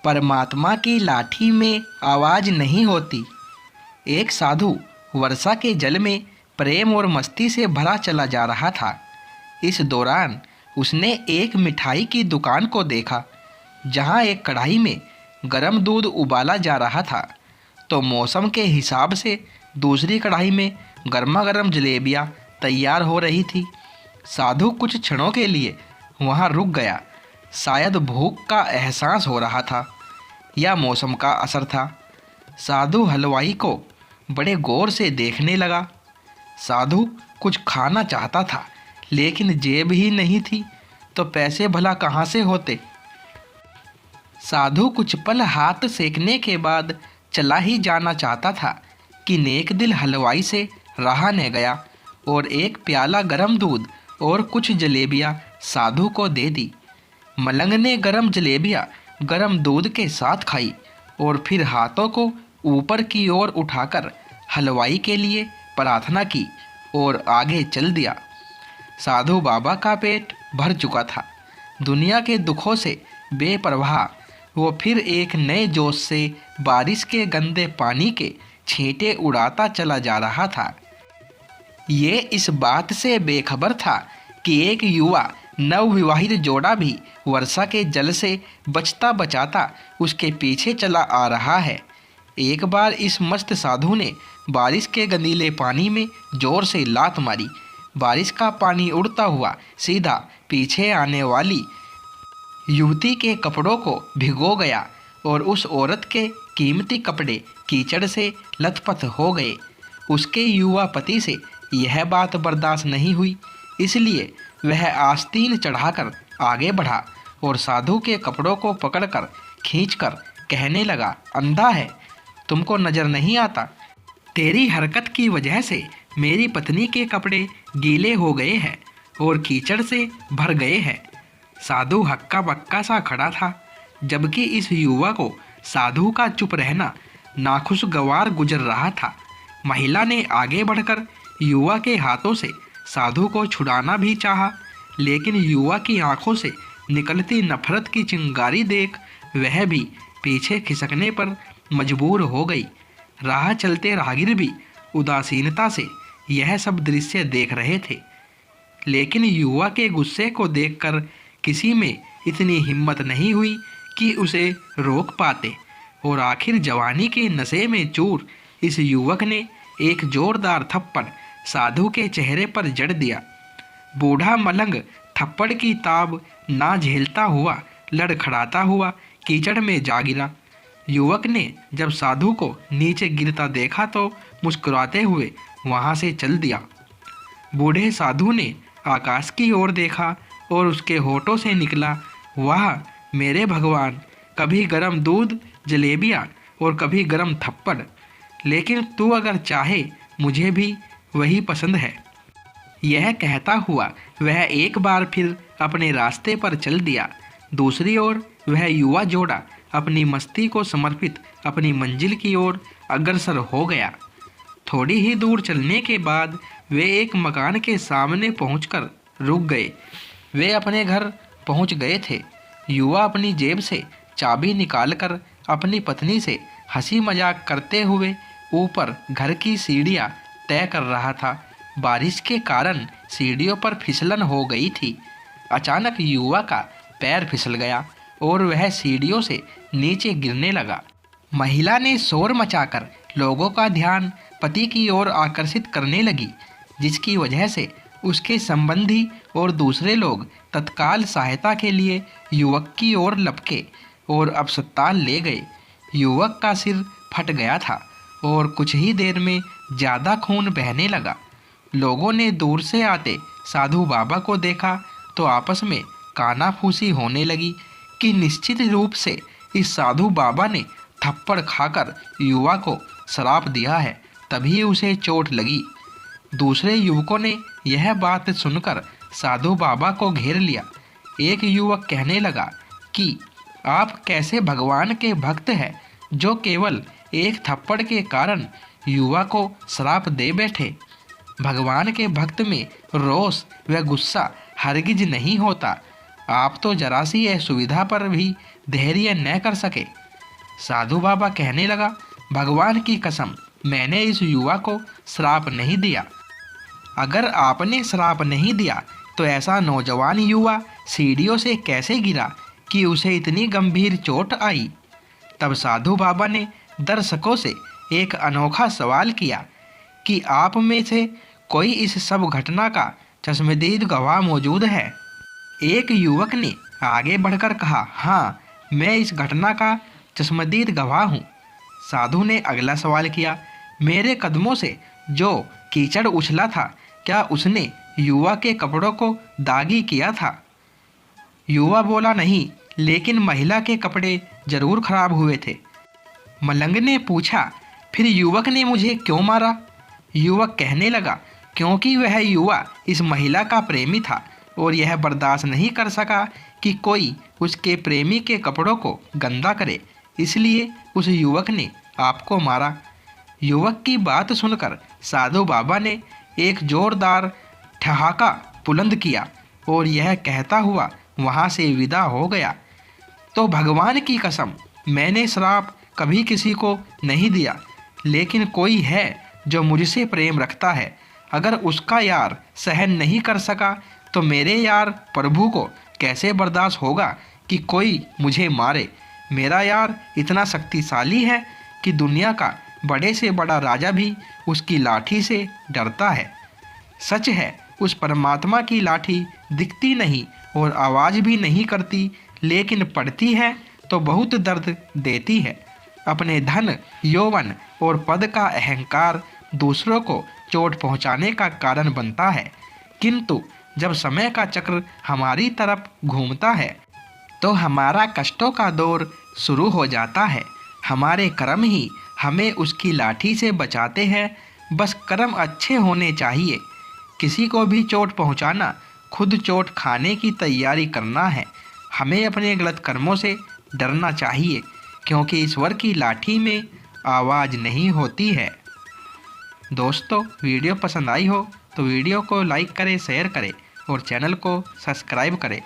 परमात्मा की लाठी में आवाज़ नहीं होती। एक साधु वर्षा के जल में प्रेम और मस्ती से भरा चला जा रहा था। इस दौरान उसने एक मिठाई की दुकान को देखा, जहां एक कढ़ाई में गर्म दूध उबाला जा रहा था, तो मौसम के हिसाब से दूसरी कढ़ाई में गर्मा गर्म जलेबियाँ तैयार हो रही थी। साधु कुछ क्षणों के लिए वहां रुक गया। शायद भूख का एहसास हो रहा था या मौसम का असर था। साधु हलवाई को बड़े गौर से देखने लगा। साधु कुछ खाना चाहता था, लेकिन जेब ही नहीं थी, तो पैसे भला कहाँ से होते। साधु कुछ पल हाथ सेकने के बाद चला ही जाना चाहता था कि नेक दिल हलवाई से रहा न गया और एक प्याला गरम दूध और कुछ जलेबियाँ साधु को दे दी। मलंग ने गरम जलेबियाँ गरम दूध के साथ खाई और फिर हाथों को ऊपर की ओर उठाकर हलवाई के लिए प्रार्थना की और आगे चल दिया। साधु बाबा का पेट भर चुका था। दुनिया के दुखों से बेपरवाह वो फिर एक नए जोश से बारिश के गंदे पानी के छींटे उड़ाता चला जा रहा था। ये इस बात से बेखबर था कि एक युवा नवविवाहित जोड़ा भी वर्षा के जल से बचता बचाता उसके पीछे चला आ रहा है। एक बार इस मस्त साधु ने बारिश के गंदीले पानी में जोर से लात मारी। बारिश का पानी उड़ता हुआ सीधा पीछे आने वाली युवती के कपड़ों को भिगो गया और उस औरत के कीमती कपड़े कीचड़ से लथपथ हो गए। उसके युवा पति से यह बात बर्दाश्त नहीं हुई, इसलिए वह आस्तीन चढ़ाकर आगे बढ़ा और साधु के कपड़ों को पकड़कर खींचकर कहने लगा, अंधा है, तुमको नज़र नहीं आता? तेरी हरकत की वजह से मेरी पत्नी के कपड़े गीले हो गए हैं और कीचड़ से भर गए हैं। साधु हक्का बक्का सा खड़ा था, जबकि इस युवा को साधु का चुप रहना नाखुशगवार गुजर रहा था। महिला ने आगे बढ़कर युवा के हाथों से साधु को छुड़ाना भी चाहा, लेकिन युवा की आंखों से निकलती नफरत की चिंगारी देख वह भी पीछे खिसकने पर मजबूर हो गई। राह चलते राहगीर भी उदासीनता से यह सब दृश्य देख रहे थे, लेकिन युवा के गुस्से को देखकर किसी में इतनी हिम्मत नहीं हुई कि उसे रोक पाते और आखिर जवानी के नशे में चूर इस युवक ने एक जोरदार थप्पड़ साधु के चेहरे पर जड़ दिया। बूढ़ा मलंग थप्पड़ की ताब ना झेलता हुआ लड़खड़ाता हुआ कीचड़ में जा गिरा। युवक ने जब साधु को नीचे गिरता देखा तो मुस्कुराते हुए वहां से चल दिया। बूढ़े साधु ने आकाश की ओर देखा और उसके होठों से निकला, वाह मेरे भगवान, कभी गरम दूध जलेबियाँ और कभी गरम थप्पड़, लेकिन तू अगर चाहे मुझे भी वही पसंद है। यह कहता हुआ वह एक बार फिर अपने रास्ते पर चल दिया। दूसरी ओर वह युवा जोड़ा अपनी मस्ती को समर्पित अपनी मंजिल की ओर अग्रसर हो गया। थोड़ी ही दूर चलने के बाद वे एक मकान के सामने पहुंचकर रुक गए। वे अपने घर पहुंच गए थे। युवा अपनी जेब से चाबी निकालकर अपनी पत्नी से हंसी मजाक करते हुए ऊपर घर की सीढ़ियां तय कर रहा था। बारिश के कारण सीढ़ियों पर फिसलन हो गई थी। अचानक युवा का पैर फिसल गया और वह सीढ़ियों से नीचे गिरने लगा। महिला ने शोर मचाकर लोगों का ध्यान पति की ओर आकर्षित करने लगी, जिसकी वजह से उसके संबंधी और दूसरे लोग तत्काल सहायता के लिए युवक की ओर लपके और अस्पताल ले गए। युवक का सिर फट गया था और कुछ ही देर में ज़्यादा खून बहने लगा। लोगों ने दूर से आते साधु बाबा को देखा तो आपस में कानाफूसी होने लगी कि निश्चित रूप से इस साधु बाबा ने थप्पड़ खाकर युवा को श्राप दिया है, तभी उसे चोट लगी। दूसरे युवकों ने यह बात सुनकर साधु बाबा को घेर लिया। एक युवक कहने लगा कि आप कैसे भगवान के भक्त हैं जो केवल एक थप्पड़ के कारण युवा को श्राप दे बैठे। भगवान के भक्त में रोष व गुस्सा हरगिज नहीं होता। आप तो जरा सी असुविधा पर भी धैर्य न कर सके। साधु बाबा कहने लगा, भगवान की कसम, मैंने इस युवा को श्राप नहीं दिया। अगर आपने श्राप नहीं दिया तो ऐसा नौजवान युवा सीढ़ियों से कैसे गिरा कि उसे इतनी गंभीर चोट आई। तब साधु बाबा ने दर्शकों से एक अनोखा सवाल किया कि आप में से कोई इस सब घटना का चश्मदीद गवाह मौजूद है। एक युवक ने आगे बढ़कर कहा, हाँ, मैं इस घटना का चश्मदीद गवाह हूँ। साधु ने अगला सवाल किया, मेरे कदमों से जो कीचड़ उछला था, क्या उसने युवा के कपड़ों को दागी किया था? युवा बोला, नहीं, लेकिन महिला के कपड़े जरूर खराब हुए थे। मलंग ने पूछा, फिर युवक ने मुझे क्यों मारा? युवक कहने लगा, क्योंकि वह युवा इस महिला का प्रेमी था और यह बर्दाश्त नहीं कर सका कि कोई उसके प्रेमी के कपड़ों को गंदा करे, इसलिए उस युवक ने आपको मारा। युवक की बात सुनकर साधु बाबा ने एक जोरदार ठहाका बुलंद किया और यह कहता हुआ वहाँ से विदा हो गया। तो भगवान की कसम, मैंने श्राप कभी किसी को नहीं दिया, लेकिन कोई है जो मुझसे प्रेम रखता है। अगर उसका यार सहन नहीं कर सका तो मेरे यार प्रभु को कैसे बर्दाश्त होगा कि कोई मुझे मारे। मेरा यार इतना शक्तिशाली है कि दुनिया का बड़े से बड़ा राजा भी उसकी लाठी से डरता है। सच है, उस परमात्मा की लाठी दिखती नहीं और आवाज़ भी नहीं करती, लेकिन पड़ती है तो बहुत दर्द देती है। अपने धन, यौवन और पद का अहंकार दूसरों को चोट पहुंचाने का कारण बनता है, किंतु जब समय का चक्र हमारी तरफ घूमता है तो हमारा कष्टों का दौर शुरू हो जाता है। हमारे कर्म ही हमें उसकी लाठी से बचाते हैं। बस कर्म अच्छे होने चाहिए। किसी को भी चोट पहुंचाना खुद चोट खाने की तैयारी करना है। हमें अपने गलत कर्मों से डरना चाहिए, क्योंकि ईश्वर की लाठी में आवाज़ नहीं होती है। दोस्तों, वीडियो पसंद आई हो तो वीडियो को लाइक करें, शेयर करें और चैनल को सब्सक्राइब करें।